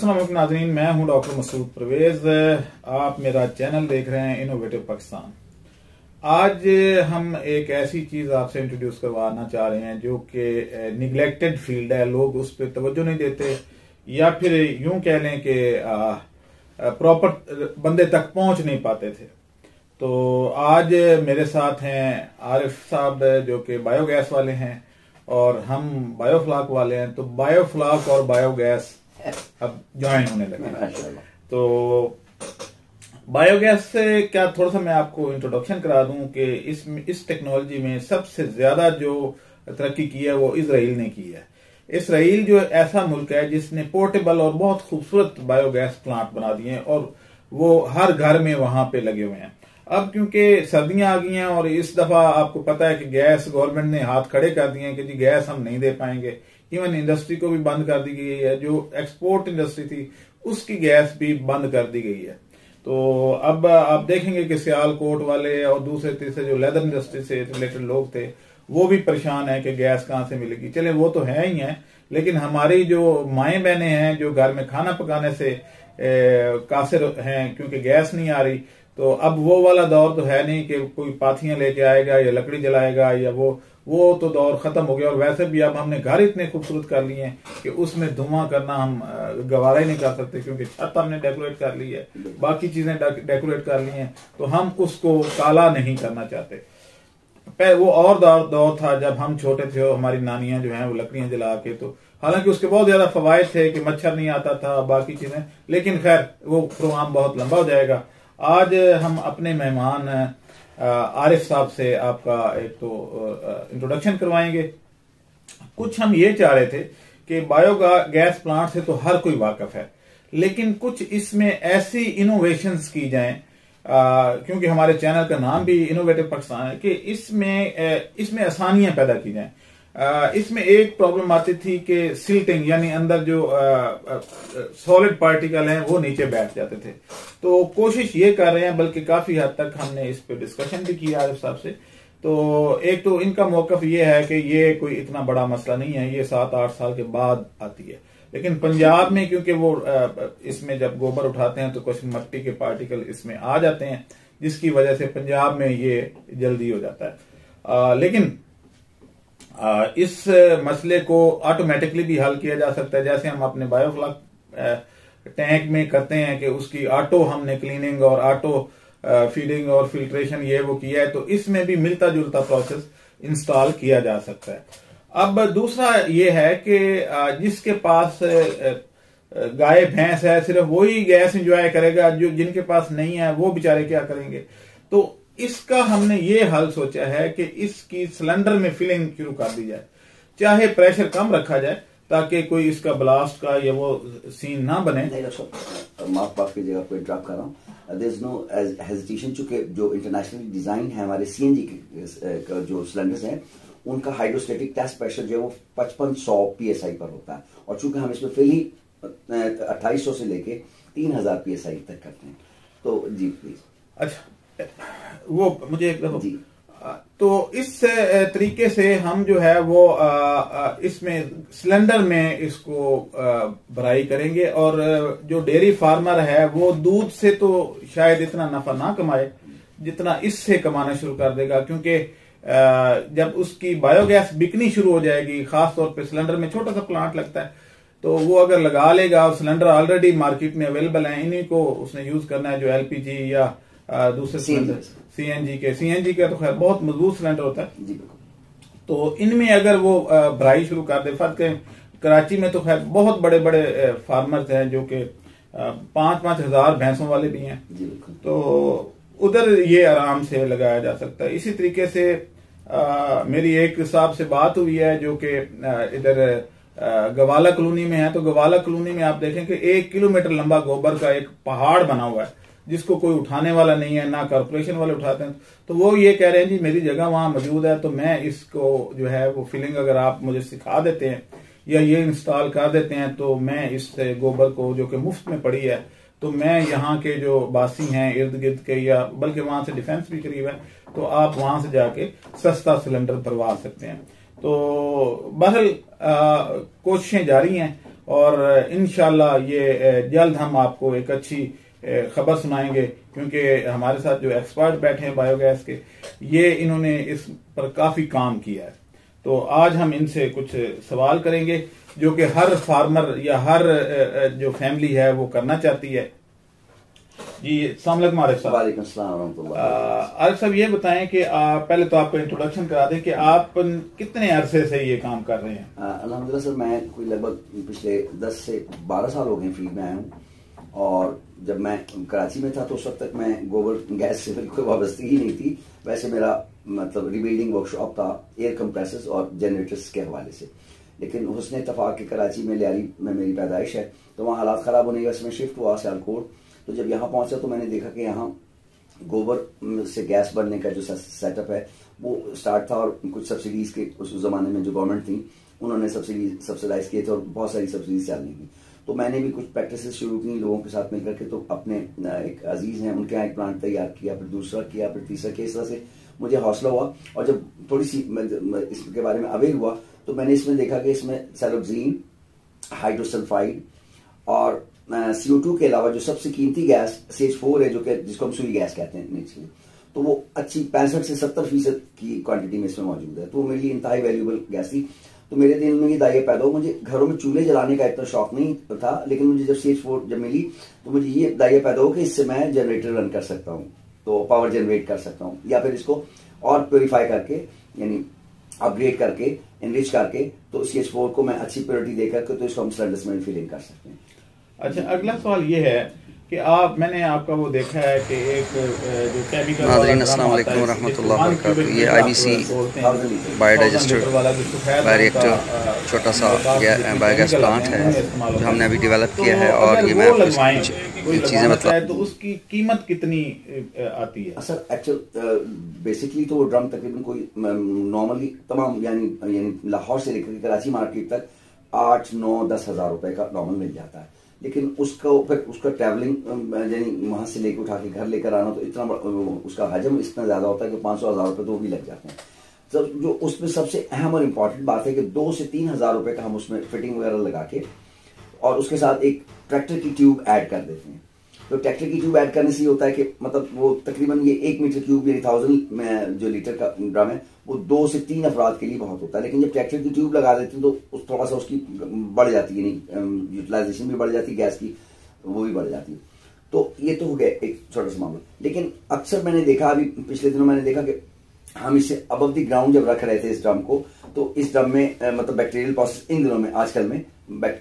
अस्सलाम वालेकुम नाज़रीन, मैं हूं डॉक्टर मसूद परवेज। आप मेरा चैनल देख रहे हैं इनोवेटिव पाकिस्तान। आज हम एक ऐसी चीज आपसे इंट्रोड्यूस करवाना चाह रहे हैं जो कि निगलेक्टेड फील्ड है, लोग उस पर तवज्जो नहीं देते या फिर यूं कह लें कि प्रॉपर बंदे तक पहुंच नहीं पाते थे। तो आज मेरे साथ हैं आरिफ साहब जो कि बायोगैस वाले हैं और हम बायोफ्लाक वाले हैं। तो बायोफ्लाक और बायोगैस अब ज्वाइन होने लगे। तो बायोगैस से क्या थोड़ा सा मैं आपको इंट्रोडक्शन करा दूं कि इस टेक्नोलॉजी में सबसे ज्यादा जो तरक्की की है वो इसराइल ने की है। इसराइल जो ऐसा मुल्क है जिसने पोर्टेबल और बहुत खूबसूरत बायोगैस प्लांट बना दिए हैं और वो हर घर में वहां पे लगे हुए हैं। अब क्योंकि सर्दियां आ गई हैं और इस दफा आपको पता है कि गैस गवर्नमेंट ने हाथ खड़े कर दिए हैं कि जी गैस हम नहीं दे पाएंगे। इवन इंडस्ट्री को भी बंद कर दी गई है, जो एक्सपोर्ट इंडस्ट्री थी उसकी गैस भी बंद कर दी गई है। तो अब आप देखेंगे कि सियालकोट वाले और दूसरे तीसरे जो लेदर इंडस्ट्री से रिलेटेड लोग थे वो भी परेशान है कि गैस कहां से मिलेगी। चले वो तो है ही है, लेकिन हमारी जो माएं बहनें हैं जो घर में खाना पकाने से कासिर हैं क्योंकि गैस नहीं आ रही, तो अब वो वाला दौर तो है नहीं कि कोई पाथियां लेके आएगा या लकड़ी जलाएगा या वो तो दौर खत्म हो गया। और वैसे भी अब हमने घर इतने खूबसूरत कर लिए हैं कि उसमें धुआं करना हम गवारा ही नहीं कर सकते क्योंकि छत हमने डेकोरेट कर ली है, बाकी चीजें डेकोरेट कर ली हैं, तो हम उसको काला नहीं करना चाहते। वो और दौर था जब हम छोटे थे और हमारी नानियां जो हैं वो लकड़ियां जला के, तो हालांकि उसके बहुत ज्यादा फवायद थे कि मच्छर नहीं आता था बाकी चीजें, लेकिन खैर वो प्रोग्राम बहुत लंबा हो जाएगा। आज हम अपने मेहमान आरिफ साहब से आपका एक तो इंट्रोडक्शन करवाएंगे। कुछ हम ये चाह रहे थे कि बायोगैस प्लांट से तो हर कोई वाकिफ है, लेकिन कुछ इसमें ऐसी इनोवेशंस की जाएं क्योंकि हमारे चैनल का नाम भी इनोवेटिव पाकिस्तान है कि इसमें आसानियां पैदा की जाएं। इसमें एक प्रॉब्लम आती थी कि सिल्टिंग यानी अंदर जो सॉलिड पार्टिकल हैं वो नीचे बैठ जाते थे। तो कोशिश ये कर रहे हैं, बल्कि काफी हद तक हमने इस पे डिस्कशन भी किया आरिफ साहब से। तो एक तो इनका मौकफ ये है कि ये कोई इतना बड़ा मसला नहीं है, ये 7-8 साल के बाद आती है। लेकिन पंजाब में क्योंकि वो इसमें जब गोबर उठाते हैं तो कुछ मिट्टी के पार्टिकल इसमें आ जाते हैं, जिसकी वजह से पंजाब में ये जल्दी हो जाता है। लेकिन इस मसले को ऑटोमेटिकली भी हल किया जा सकता है, जैसे हम अपने बायोफ्लाक टैंक में करते हैं कि उसकी ऑटो हमने क्लीनिंग और ऑटो फीडिंग और फिल्ट्रेशन ये वो किया है, तो इसमें भी मिलता जुलता प्रोसेस इंस्टॉल किया जा सकता है। अब दूसरा ये है कि जिसके पास गाय भैंस है सिर्फ वही गैस एंजॉय करेगा, जो जिनके पास नहीं है वो बेचारे क्या करेंगे। तो इसका हमने ये हल सोचा है कि इसकी सिलेंडर में फिलिंग शुरू कर दी जाए, चाहे प्रेशर कम रखा जाए ताकि कोई इसका ब्लास्ट का या वो सीन ना बने। माफ कीजिएगा, कोई ड्रॉप कर रहा हूँ। देयर इज नो हेजिटेशन, चूंकि जो इंटरनेशनल डिजाइन है हमारे सीएनजी के जो सिलेंडर्स हैं उनका हाइड्रोस्टेटिक टेस्ट प्रेशर जो है वो 5500 PSI पर होता है, और चूंकि हम इसमें फिल ही 2800 से लेके 3000 PSI तक करते हैं। तो जी प्लीज। अच्छा, वो मुझे एक दफा तो इस तरीके से हम जो है वो इसमें सिलेंडर में इसको भराई करेंगे। और जो डेयरी फार्मर है वो दूध से तो शायद इतना नफा ना कमाए जितना इससे कमाना शुरू कर देगा, क्योंकि जब उसकी बायोगैस बिकनी शुरू हो जाएगी, खासतौर पे सिलेंडर में छोटा सा प्लांट लगता है, तो वो अगर लगा लेगा और सिलेंडर ऑलरेडी मार्केट में अवेलेबल है, इन्हीं को उसने यूज करना है, जो LPG या दूसरे सिलेंडर सीएनजी के तो खैर बहुत मजबूत सिलेंडर होता है। तो इनमें अगर वो भराई शुरू कर दे, फर्क कराची में तो खैर बहुत बड़े बड़े फार्मर्स हैं जो कि 5-5 हजार भैंसों वाले भी हैं, तो उधर ये आराम से लगाया जा सकता है। इसी तरीके से मेरी एक साहब से बात हुई है जो कि इधर गवाला कॉलोनी में है। तो गवाला कॉलोनी में आप देखें कि 1 किलोमीटर लंबा गोबर का एक पहाड़ बना हुआ है जिसको कोई उठाने वाला नहीं है, ना कॉर्पोरेशन वाले उठाते हैं। तो वो ये कह रहे हैं जी मेरी जगह वहां मौजूद है, तो मैं इसको जो है वो फिलिंग अगर आप मुझे सिखा देते हैं या ये इंस्टॉल कर देते हैं तो मैं इस गोबर को जो कि मुफ्त में पड़ी है, तो मैं यहाँ के जो बासी हैं इर्द गिर्द के, या बल्कि वहां से डिफेंस भी करीब है, तो आप वहां से जाके सस्ता सिलेंडर भरवा सकते हैं। तो बहरहाल कोशिशें जारी हैं और इंशाल्लाह ये जल्द हम आपको एक अच्छी खबर सुनाएंगे, क्योंकि हमारे साथ जो एक्सपर्ट बैठे हैं बायोगैस के, ये इन्होंने इस पर काफी काम किया है। तो आज हम इनसे कुछ सवाल करेंगे जो कि हर फार्मर या हर जो फैमिली है वो करना चाहती है। जी अस्सलाम वालेकुम आरिफ साहब। वालेकुम अस्सलाम। आरिफ साहब ये बताएं कि पहले तो आपको इंट्रोडक्शन करा दें कि आप कितने अरसे से ये काम कर रहे हैं। अल्हम्दुलिल्लाह सर, मैं कोई लगभग पिछले 10 से 12 साल हो गए फील्ड में आया हूँ। और जब मैं कराची में था तो उस वक्त तक मैं गोबर गैस से बिल्कुल वाबस्ती ही नहीं थी। वैसे मेरा मतलब रिबिल्डिंग वर्कशॉप था एयर कंप्रेसर्स और जनरेटर्स के हवाले से। लेकिन हुस्न इत्तफाक के कराची में लियारी में मेरी पैदाइश है, तो वहाँ हालात ख़राब होने की वजह से मैं शिफ्ट हुआ सियालकोट। तो जब यहाँ पहुँचा तो मैंने देखा कि यहाँ गोबर से गैस बनने का जो सेटअप है वो स्टार्ट था, और कुछ सब्सिडीज़ के उस ज़माने में जो गवर्नमेंट थी उन्होंने सब्सिडाइज किए थे और बहुत सारी सब्सिडीज चलने की। तो मैंने भी कुछ प्रैक्टिसेस शुरू की लोगों के साथ मिलकर के। तो अपने एक अजीज हैं उनके यहाँ एक प्लांट तैयार किया, फिर दूसरा किया, फिर तीसरा किया। इस तरह से मुझे हौसला हुआ, और जब थोड़ी सी इसके बारे में अवेयर हुआ तो मैंने इसमें देखा कि इसमें सेलोक्सीन, हाइड्रोसल्फाइड और CO2 के अलावा जो सबसे कीमती गैस CH4 है, जो कि जिसको हम सुई गैस कहते हैं नेचुरली, तो वो अच्छी 65 से 70% की क्वांटिटी में इसमें मौजूद है। तो वो मेरे लिए इंतहाई वैल्यूबल गैस थी। तो मेरे दिल में ये दायरा पैदा हो, मुझे घरों में चूल्हे जलाने का इतना शौक नहीं था, लेकिन मुझे जब CH4 जब मिली तो मुझे ये दायरा पैदा हो कि इससे मैं जनरेटर रन कर सकता हूँ, तो पावर जनरेट कर सकता हूँ, या फिर इसको और प्योरीफाई करके यानी अपग्रेड करके एनरिच करके तो CH4 को मैं अच्छी प्योरिटी देकर के तो इसको हम सिलेंडर्स में फिलिंग कर सकते हैं। अच्छा, अगला सवाल ये है कि मैंने आपका वो देखा है कि एक जो केमिकल नाज़रीन अस्सलाम वालेकुम रहमतुल्लाह वबरकातुहू, ये IBC बायोडाइजेस्टर बायोरिएक्टर छोटा सा बायोगैस प्लांट है जो हमने अभी डेवलप किया है, और ये मैं चीज़ें मतलब तो उसकी कीमत कितनी आती है? सर एक्चुअल बेसिकली तो वो ड्रम तकरीबन कोई नॉर्मली तमाम यानी लाहौर से लेकर कराची मार्केट तक 8-9-10 हज़ार रुपए का नॉर्मल मिल जाता है। लेकिन उसको फिर उसका ट्रैवलिंग यानी वहां से लेकर उठा के घर लेकर आना, तो इतना उसका हजम इतना ज्यादा होता है कि 500-1000 रुपए तो भी लग जाते हैं। तो जो उसमें सबसे अहम और इम्पॉर्टेंट बात है कि 2 से 3 हज़ार रुपए का हम उसमें फिटिंग वगैरह लगा के और उसके साथ एक ट्रैक्टर की ट्यूब ऐड कर देते हैं। तो ट्रैक्टर की ट्यूब ऐड करने से होता है कि मतलब वो तकरीबन ये 1 मीटर क्यूब यानी 1000 में जो लीटर का ड्रम है वो 2 से 3 अफराद के लिए बहुत होता है। लेकिन जब ट्रैक्टर की ट्यूब लगा देते हैं तो थोड़ा सा उसकी बढ़ जाती है, यानी यूटिलाइजेशन भी बढ़ जाती है गैस की, वो भी बढ़ जाती है। तो ये तो हो गया एक छोटा सा मामला। लेकिन अक्सर मैंने देखा, अभी पिछले दिनों मैंने देखा कि हम इसे अबव द ग्राउंड जब रख रहे थे इस ड्रम को, तो इस ड्रम में मतलब बैक्टीरियल प्रोसेस इन दिनों में आजकल में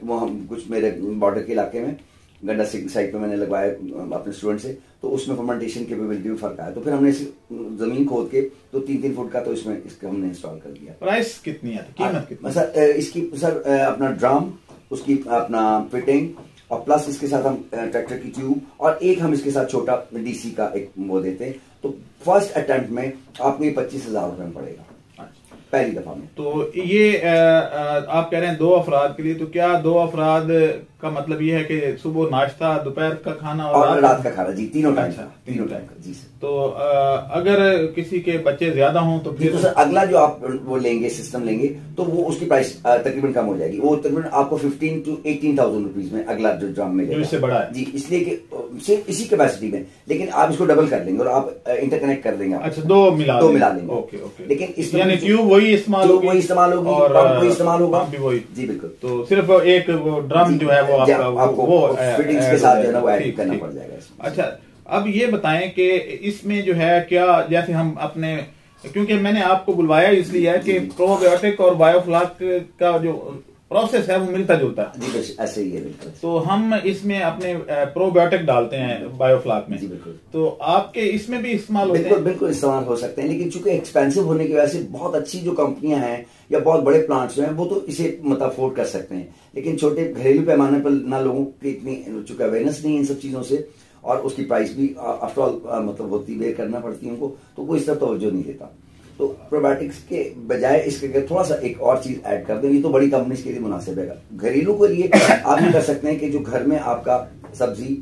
वो हम कुछ मेरे बॉर्डर के इलाके में गंडा साइड पे मैंने लगवाया अपने स्टूडेंट से, तो उसमें फर्मेंटेशन कैपेबिलिटी में फर्क आया। तो फिर हमने इस जमीन खोद के तो 3-3 फुट का तो इसमें इसका हमने इंस्टॉल कर दिया। प्राइस कितनी है, कीमत कितनी? सर इसकी सर अपना ड्रम, उसकी अपना फिटिंग और प्लस इसके साथ हम ट्रैक्टर की ट्यूब और एक हम इसके साथ छोटा DC का एक वो देते हैं। तो फर्स्ट अटेम्प्ट में आपको ये 25,000 रुपए में पड़ेगा पहली दफा में। तो ये आप कह रहे हैं 2 अफराद के लिए, तो क्या 2 अफराद का मतलब ये है कि सुबह नाश्ता, दोपहर का खाना और रात का खाना? जी, तीनों टाइम का। जी सर। तो अगर किसी के बच्चे ज्यादा हों तो फिर तो सर अगला जो आप वो लेंगे सिस्टम लेंगे तो वो उसकी प्राइस तकरीबन कम हो जाएगी। वो तकरीबन आपको 15 to 18,000 रुपीज में अगला जो ड्रम में इससे बड़ा है जी, इसलिए कि सिर्फ इसी कैपेसिटी में, लेकिन आप इसको डबल कर लेंगे और आप इंटरकनेक्ट कर देंगे। अच्छा, 2 मिला लेंगे। ओके। लेकिन इसमें यानी ट्यूब वही इस्तेमाल होगी और पंप वही इस्तेमाल होगा भी वही। जी बिल्कुल। तो सिर्फ एक वो ड्रम जो है वो आपको वो फिटिंग्स के साथ जो है ना वो ऐड करना पड़ जाएगा इसमें। अच्छा, अब ये बताएं कि इसमें जो है क्या, जैसे हम अपने, क्योंकि मैंने आपको बुलवाया इसलिए है कि प्रोबायोटिक और बायोफ्लाक का जो प्रोसेस है वो मिलता जुलता है। जी ऐसे ही है बिल्कुल। तो हम इसमें अपने प्रोबायोटिक डालते हैं बायोफ्लाक में। जी बिल्कुल। तो आपके इसमें भी इस्तेमाल होते हैं? बिल्कुल इस्तेमाल हो सकते हैं, लेकिन चूंकि एक्सपेंसिव होने की वजह से बहुत अच्छी जो कंपनियां हैं या बहुत बड़े प्लांट्स हैं वो तो इसे मतलब अफोर्ड कर सकते हैं, लेकिन छोटे घरेलू पैमाने पर ना लोगों की इतनी चूंकि अवेयरनेस नहीं है इन सब चीजों से, और उसकी प्राइस भी आफ्टर ऑल मतलब होती बेयर करना पड़ती है उनको, तो कोई इस तरह तवज्जो नहीं देता। तो प्रोबायोटिक्स के बजाय इसके थोड़ा सा एक और चीज ऐड कर दें, ये तो बड़ी कंपनीज के लिए मुनासिब है। घरेलू के लिए आप ये कर सकते हैं कि जो घर में आपका सब्जी,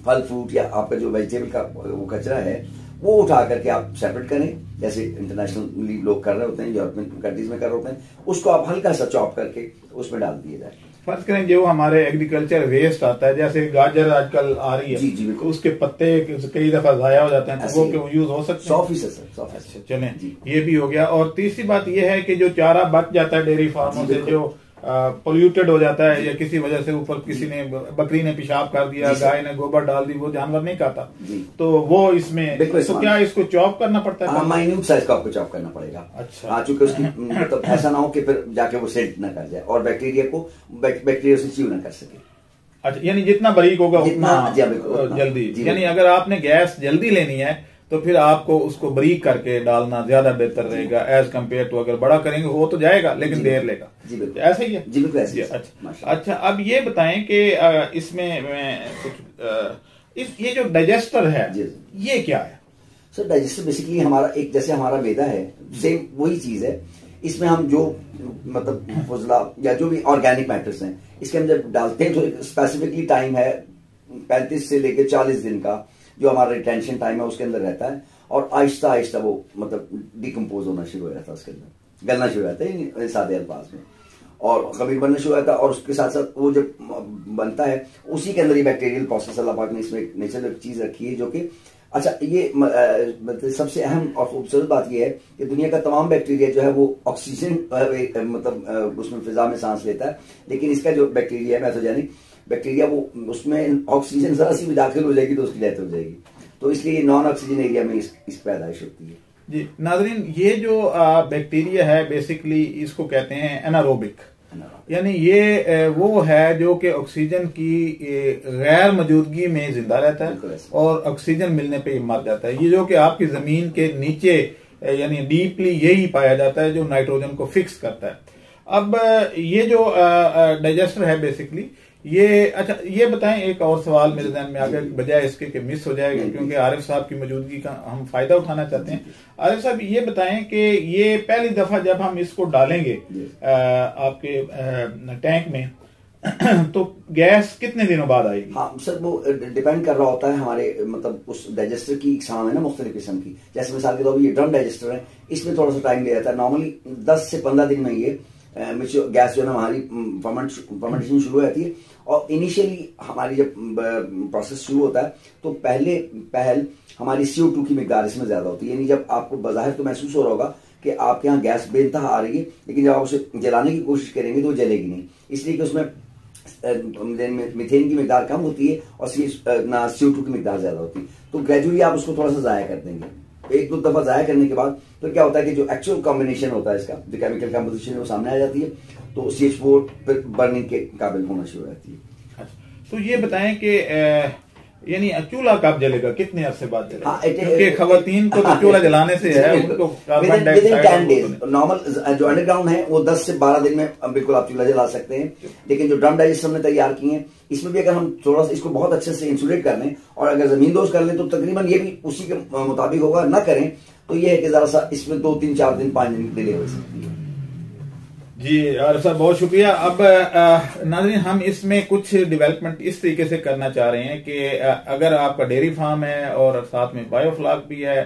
फल फ्रूट या आपका जो वेजिटेबल का वो कचरा है वो उठा करके आप सेपरेट करें, जैसे इंटरनेशनली लोग कर रहे होते हैं, यूरोपियन कंट्रीज में कर रहे होते हैं, उसको आप हल्का सा चॉप करके उसमें डाल दिया जाए। फर्ज करें जो हमारे एग्रीकल्चर वेस्ट आता है, जैसे गाजर आजकल आ रही है, जी उसके पत्ते कई दफा जाया हो जाते हैं, तो वो यूज हो सकते हैं? 100%। अच्छा, चलें, ये भी हो गया। और तीसरी बात ये है कि जो चारा बच जाता है डेयरी फार्मों से, जो पोल्यूटेड हो जाता है या किसी वजह से ऊपर किसी ने बकरी ने पेशाब कर दिया, गाय ने गोबर डाल दी, वो जानवर नहीं खाता, तो वो इसमें तो क्या इसको चॉप करना पड़ता है? माइन्यूट साइज का आपको चॉप करना पड़ेगा। अच्छा, चूंकि उसकी मतलब ऐसा ना हो कि फिर जाके वो सेट ना कर जाए और बैक्टीरिया से च्यू ना कर सके। अच्छा, यानी जितना बारीक होगा उतना जल्दी, यानी अगर आपने गैस जल्दी लेनी है तो फिर आपको उसको बारीक करके डालना ज्यादा बेहतर रहेगा एज कम्पेयर टू अगर बड़ा करेंगे, हो तो जाएगा लेकिन देर लेगा। ऐसा ही है? जी बिल्कुल ऐसे। अच्छा, अब ये बताएं कि इसमें कुछ ये जो डाइजेस्टर है ये क्या है? सर, डाइजेस्टर बेसिकली हमारा एक, जैसे हमारा मैदा है, सेम वही चीज है। इसमें हम जो मतलब फुजला या जो भी ऑर्गेनिक मैटर्स हैं इसके हम जब डालते हैं तो स्पेसिफिकली टाइम है 35 से लेकर 40 दिन का जो हमारा रिटेंशन टाइम है उसके अंदर रहता है, और आहिस्ता आहिस्ता वो मतलब डिकम्पोज होना शुरू हो जाता है, उसके अंदर गलना शुरू हो जाता है सादे अल्फाज में, और कभी बनना शुरू हो जाता है। और उसके साथ साथ वो जब बनता है उसी के अंदर ही बैक्टीरियल प्रोसेस अल्लाह पाक ने इसमें एक नेचुरल चीज रखी है जो कि अच्छा, ये मतलब सबसे अहम और खूबसूरत बात यह है कि दुनिया का तमाम बैक्टीरिया जो है वो ऑक्सीजन मतलब उसमें फिजा में सांस लेता है, लेकिन इसका जो बैक्टीरिया है पैथोजेनिक बैक्टीरिया वो उसमें ऑक्सीजन जरा सी भी दाखिल हो जाएगी तो उसकी डेथ हो जाएगी, तो इसलिए नॉन ऑक्सीजन एरिया में इस पैदाइश होती है। जी नाज़रीन, ये जो बैक्टीरिया है बेसिकली इसको कहते हैं एनारोबिक, यानी ये वो है जो कि ऑक्सीजन की गैर मौजूदगी में जिंदा रहता है और ऑक्सीजन मिलने पे मर जाता है। ये जो कि आपकी जमीन के नीचे यानी डीपली यही पाया जाता है जो नाइट्रोजन को फिक्स करता है। अब ये जो डाइजेस्टर है बेसिकली ये, अच्छा ये बताएं, एक और सवाल मेरे ध्यान में आ गया बजाय इसके कि मिस हो जाएगा, क्योंकि आरिफ साहब की मौजूदगी का हम फायदा उठाना चाहते हैं। आरिफ साहब ये बताएं कि ये पहली दफा जब हम इसको डालेंगे आपके टैंक में तो गैस कितने दिनों बाद आएगी? हाँ सर, वो डिपेंड कर रहा होता है हमारे मतलब उस डाइजेस्टर की इकसाम है ना मुख्तलिफ किस्म की। जैसे मिसाल के तौर पर ये ड्रम डाइजेस्टर है, इसमें थोड़ा सा टाइम ले जाता है, नॉर्मली 10 से 15 दिन में ये गैस जो है हमारी फर्मेंटेशन शुरू हो जाती है। और इनिशियली हमारी जब प्रोसेस शुरू होता है तो पहल हमारी CO2 की मिकदार इसमें ज्यादा होती है, यानी जब आपको बाहर तो महसूस हो रहा होगा कि आपके यहाँ गैस बेइंतहा आ रही है, लेकिन जब आप उसे जलाने की कोशिश करेंगे तो वो जलेगी नहीं, इसलिए कि उसमें मीथेन की मिकदार कम होती है और CO2 की मिकदार ज्यादा होती है। तो ग्रेजुअली आप उसको थोड़ा सा जाया कर देंगे, 1-2 दफा जाया करने के बाद तो क्या होता है कि जो एक्चुअल कॉम्बिनेशन होता है इसका, जो केमिकल कंपोजिशन है वो सामने आ जाती है, तो CH4 फिर बर्निंग के काबिल होना शुरू हो जाती है। तो ये बताएं कि यानी चूल्हा कब जलेगा, कितने अरसे बाद जलेगा? क्योंकि खवातीन को तो चूल्हा जलाने से है उनको कार्बन डाइऑक्साइड 10 डेज, नॉर्मल जो अंडरग्राउंड है वो 10 से 12 दिन में बिल्कुल आप चूल्हा जला सकते हैं। लेकिन जो ड्रम डाइजेस्टर हमने तैयार किए हैं इसमें भी अगर हम थोड़ा सा इसको बहुत अच्छे से इंसुलेट कर लें और अगर जमीन दोज कर लें तो तकरीबन ये भी उसी के मुताबिक होगा, ना करें तो ये है कि जरा सा इसमें 2, 3, 4 दिन 5 दिन डिले हो सकती है। जी आरिफ साहब बहुत शुक्रिया। अब नाज़रीन हम इसमें कुछ डेवलपमेंट इस तरीके से करना चाह रहे हैं कि अगर आपका डेयरी फार्म है और साथ में बायोफ्लाक भी है,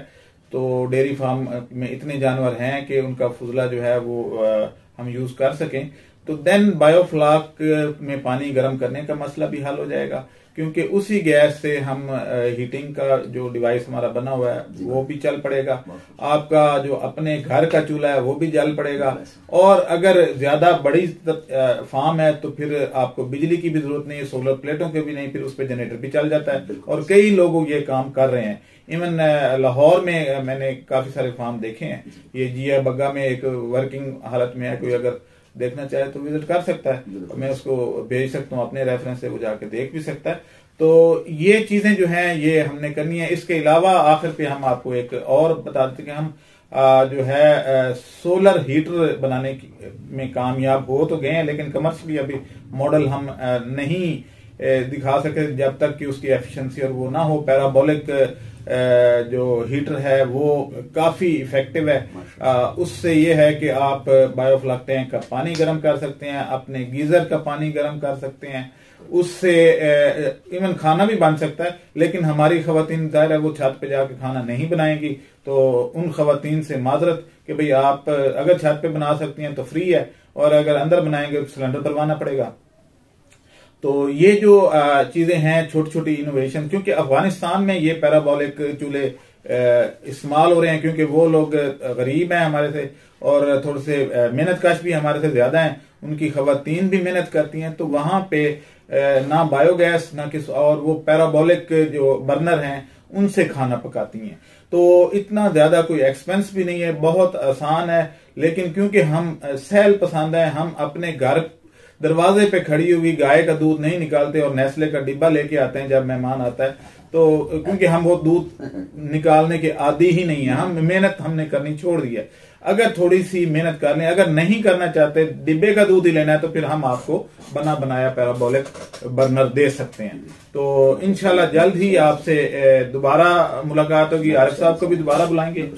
तो डेयरी फार्म में इतने जानवर हैं कि उनका फुजला जो है वो हम यूज कर सकें, तो देन बायोफ्लाक में पानी गर्म करने का मसला भी हल हो जाएगा, क्योंकि उसी गैस से हम हीटिंग का जो डिवाइस हमारा बना हुआ है वो भी चल पड़ेगा, आपका जो अपने घर का चूल्हा है वो भी जल पड़ेगा, और अगर ज्यादा बड़ी फार्म है तो फिर आपको बिजली की भी जरूरत नहीं है, सोलर प्लेटों के भी नहीं, फिर उस पर जनरेटर भी चल जाता है और कई लोग ये काम कर रहे हैं। इवन लाहौर में मैंने काफी सारे फार्म देखे हैं, ये जिया बग्गा में एक वर्किंग हालत में है, कोई अगर देखना चाहे तो विजिट कर सकता है, मैं उसको भेज सकता हूँ अपने रेफरेंस से, वो जाके देख भी सकता है। तो ये चीजें जो हैं ये हमने करनी है। इसके अलावा आखिर पे हम आपको एक और बता देते कि हम जो है सोलर हीटर बनाने में कामयाब हो तो गए हैं, लेकिन कमर्शियली अभी मॉडल हम नहीं दिखा सके जब तक कि उसकी एफिशिएंसी और वो ना हो। पैराबोलिक जो हीटर है वो काफी इफेक्टिव है, उससे ये है कि आप बायोफ्लाक टैंक का पानी गर्म कर सकते हैं, अपने गीजर का पानी गर्म कर सकते हैं, उससे इवन खाना भी बन सकता है। लेकिन हमारी खवातीन जाहिर है वो छत पे जाके खाना नहीं बनाएंगी, तो उन खवातीन से माजरत कि भाई आप अगर छत पे बना सकती हैं तो फ्री है, और अगर अंदर बनाएंगे तो सिलेंडर डलवाना पड़ेगा। तो ये जो चीजें हैं, छोटी छोटी इनोवेशन, क्योंकि अफगानिस्तान में ये पैराबोलिक चूल्हे इस्तेमाल हो रहे हैं क्योंकि वो लोग गरीब हैं हमारे से और थोड़े से मेहनतकश भी हमारे से ज्यादा हैं, उनकी खवातीन भी मेहनत करती हैं, तो वहां पे ना बायोगैस ना किस और वो पैराबोलिक जो बर्नर हैं उनसे खाना पकाती हैं। तो इतना ज्यादा कोई एक्सपेंस भी नहीं है, बहुत आसान है। लेकिन क्योंकि हम सहल पसंद है, हम अपने घर दरवाजे पे खड़ी हुई गाय का दूध नहीं निकालते और नेस्ले का डिब्बा लेके आते हैं जब मेहमान आता है, तो क्योंकि हम वो दूध निकालने के आदी ही नहीं है, हम मेहनत हमने करनी छोड़ दी है। अगर थोड़ी सी मेहनत कर लें, अगर नहीं करना चाहते, डिब्बे का दूध ही लेना है, तो फिर हम आपको बना बनाया पैराबोलिक बर्नर दे सकते हैं। तो इंशाल्लाह जल्द ही आपसे दोबारा मुलाकात होगी। आरिफ साहब को भी दोबारा बुलाएंगे।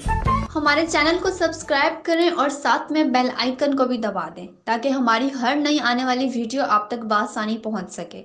हमारे चैनल को सब्सक्राइब करें और साथ में बेल आइकन को भी दबा दें ताकि हमारी हर नई आने वाली वीडियो आप तक बआसानी पहुंच सके।